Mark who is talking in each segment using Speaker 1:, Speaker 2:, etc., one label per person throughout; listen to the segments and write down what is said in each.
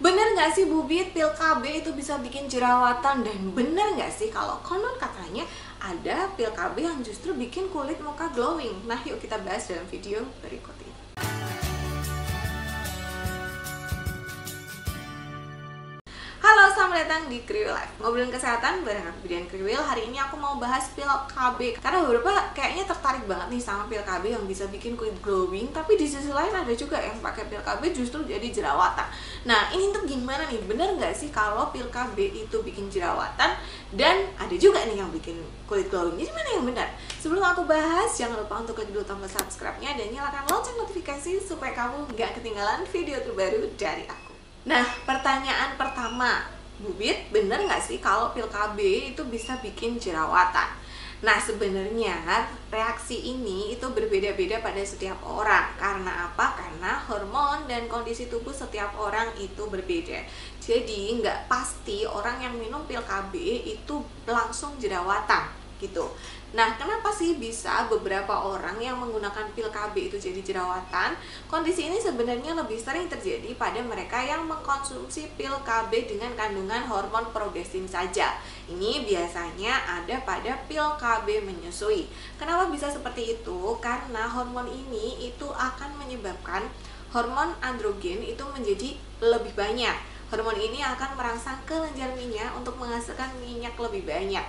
Speaker 1: Bener nggak sih Bubit, pil KB itu bisa bikin jerawatan? Dan bener nggak sih kalau konon katanya ada pil KB yang justru bikin kulit muka glowing? Nah yuk kita bahas dalam video berikut ini. Halo, selamat datang di Kriwil Life. Ngobrolin kesehatan bareng aku Bidian Kriwil. Hari ini aku mau bahas pil KB karena beberapa kayaknya tertarik banget nih sama pil KB yang bisa bikin kulit glowing. Tapi di sisi lain ada juga yang pakai pil KB justru jadi jerawatan. Nah ini tuh gimana nih? Bener nggak sih kalau pil KB itu bikin jerawatan? Dan ada juga nih yang bikin kulit glowing. Jadi mana yang benar? Sebelum aku bahas, jangan lupa untuk klik dulu tombol subscribe-nya dan nyalakan lonceng notifikasi supaya kamu nggak ketinggalan video terbaru dari aku. Nah, pertanyaan pertama, Bubit, bener nggak sih kalau pil KB itu bisa bikin jerawatan? Nah, sebenarnya reaksi ini itu berbeda-beda pada setiap orang. Karena apa? Karena hormon dan kondisi tubuh setiap orang itu berbeda. Jadi, nggak pasti orang yang minum pil KB itu langsung jerawatan gitu. Nah, kenapa sih bisa beberapa orang yang menggunakan pil KB itu jadi jerawatan? Kondisi ini sebenarnya lebih sering terjadi pada mereka yang mengkonsumsi pil KB dengan kandungan hormon progestin saja. Ini biasanya ada pada pil KB menyusui. Kenapa bisa seperti itu? Karena hormon ini itu akan menyebabkan hormon androgen itu menjadi lebih banyak. Hormon ini akan merangsang kelenjar minyak untuk menghasilkan minyak lebih banyak.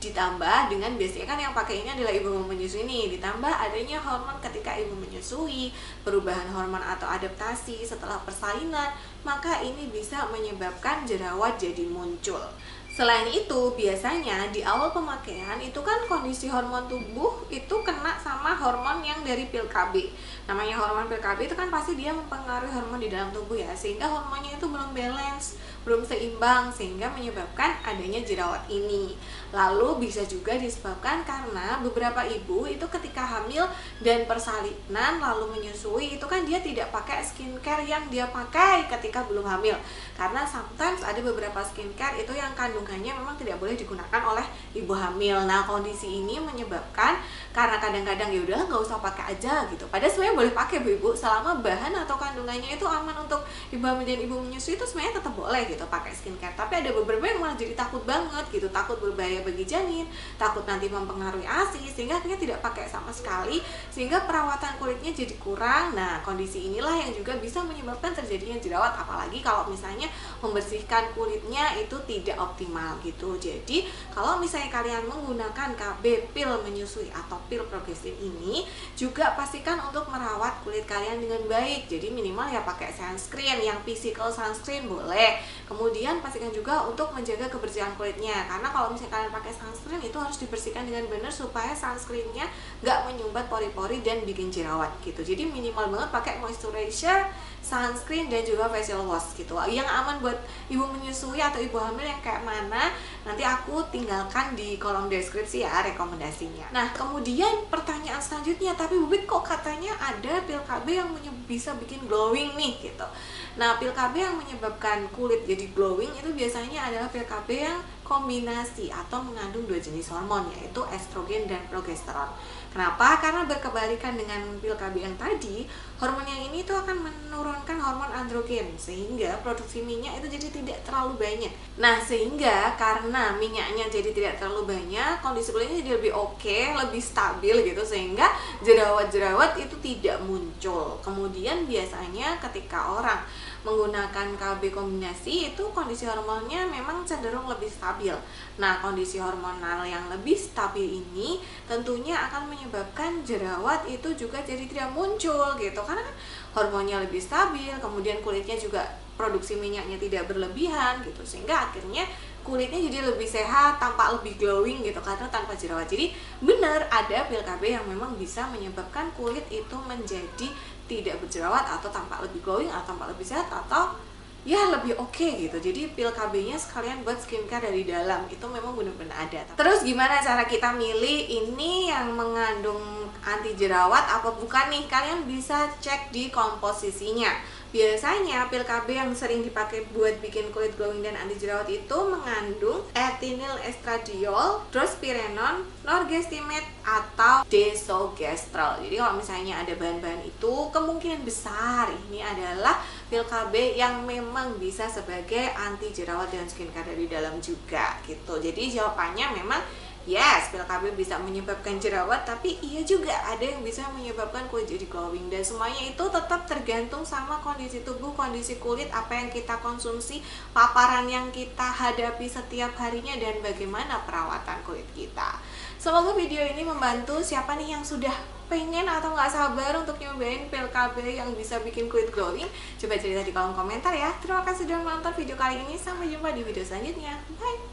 Speaker 1: Ditambah dengan biasanya kan yang pakai ini adalah ibu menyusui nih, ditambah adanya hormon ketika ibu menyusui, perubahan hormon atau adaptasi setelah persalinan, maka ini bisa menyebabkan jerawat jadi muncul. Selain itu, biasanya di awal pemakaian itu kan kondisi hormon tubuh itu kena sama hormon yang dari pil KB. Namanya hormon pil KB itu kan pasti dia mempengaruhi hormon di dalam tubuh ya, sehingga hormonnya itu belum balance, belum seimbang, sehingga menyebabkan adanya jerawat ini. Lalu bisa juga disebabkan karena beberapa ibu itu ketika hamil dan persalinan lalu menyusui itu kan dia tidak pakai skincare yang dia pakai ketika belum hamil. Karena sometimes ada beberapa skincare itu yang kandungannya memang tidak boleh digunakan oleh ibu hamil. Nah, kondisi ini menyebabkan karena kadang-kadang ya udahlah nggak usah pakai aja gitu. Padahal sebenarnya boleh pakai Bu selama bahan atau kandungannya itu aman untuk ibu hamil dan ibu menyusui, itu sebenarnya tetap boleh gitu pakai skincare. Tapi ada beberapa yang malah jadi takut banget gitu, takut berbahaya bagi janin, takut nanti mempengaruhi ASI, sehingga akhirnya tidak pakai sama sekali, sehingga perawatan kulitnya jadi kurang. Nah, kondisi inilah yang juga bisa menyebabkan terjadinya jerawat, apalagi kalau misalnya membersihkan kulitnya itu tidak optimal gitu. Jadi kalau misalnya kalian menggunakan KB pil menyusui atau pil progestin ini, juga pastikan untuk merawat kulit kalian dengan baik. Jadi minimal ya pakai sunscreen, yang physical sunscreen boleh. Kemudian pastikan juga untuk menjaga kebersihan kulitnya, karena kalau misalnya kalian pakai sunscreen itu harus dibersihkan dengan benar supaya sunscreennya nggak menyumbat pori-pori dan bikin jerawat gitu. Jadi minimal banget pakai moisturizer, sunscreen, dan juga facial wash gitu. Yang aman buat ibu menyusui atau ibu hamil yang kayak mana, nanti aku tinggalkan di kolom deskripsi ya rekomendasinya. Nah, kemudian pertanyaan selanjutnya, tapi Bubit kok katanya ada pil KB yang bisa bikin glowing nih gitu. Nah, pil KB yang menyebabkan kulit jadi glowing itu biasanya adalah pil KB yang kombinasi atau mengandung dua jenis hormon, yaitu estrogen dan progesteron. Kenapa? Karena berkebalikan dengan pil KB yang tadi, hormon yang ini tuh akan menurunkan hormon androgen, sehingga produksi minyak itu jadi tidak terlalu banyak. Nah, sehingga karena minyaknya jadi tidak terlalu banyak, kondisi kulitnya jadi lebih oke, lebih stabil gitu, sehingga jerawat-jerawat itu tidak muncul. Kemudian biasanya ketika orang menggunakan KB kombinasi itu kondisi hormonnya memang cenderung lebih stabil. Nah, kondisi hormonal yang lebih stabil ini tentunya akan menyebabkan jerawat itu juga jadi tidak muncul gitu, karena kan hormonnya lebih stabil, kemudian kulitnya juga produksi minyaknya tidak berlebihan gitu, sehingga akhirnya kulitnya jadi lebih sehat, tampak lebih glowing gitu karena tanpa jerawat. Jadi benar ada pil KB yang memang bisa menyebabkan kulit itu menjadi tidak berjerawat atau tampak lebih glowing atau tampak lebih sehat atau ya lebih oke gitu. Jadi pil KB-nya sekalian buat skincare dari dalam, itu memang benar-benar ada. Terus gimana cara kita milih ini yang mengandung anti jerawat apa bukan nih? Kalian bisa cek di komposisinya. Biasanya pil KB yang sering dipakai buat bikin kulit glowing dan anti jerawat itu mengandung etinyl estradiol, drospirenone, norgestimate, atau desogestrel. Jadi kalau misalnya ada bahan-bahan itu, kemungkinan besar ini adalah pil KB yang memang bisa sebagai anti jerawat dan skincare dari dalam juga gitu. Jadi jawabannya memang yes, pil KB bisa menyebabkan jerawat, tapi iya juga ada yang bisa menyebabkan kulit jadi glowing. Dan semuanya itu tetap tergantung sama kondisi tubuh, kondisi kulit, apa yang kita konsumsi, paparan yang kita hadapi setiap harinya, dan bagaimana perawatan kulit kita. Semoga video ini membantu siapa nih yang sudah pengen atau nggak sabar untuk nyobain pil KB yang bisa bikin kulit glowing. Coba cerita di kolom komentar ya. Terima kasih sudah menonton video kali ini. Sampai jumpa di video selanjutnya. Bye!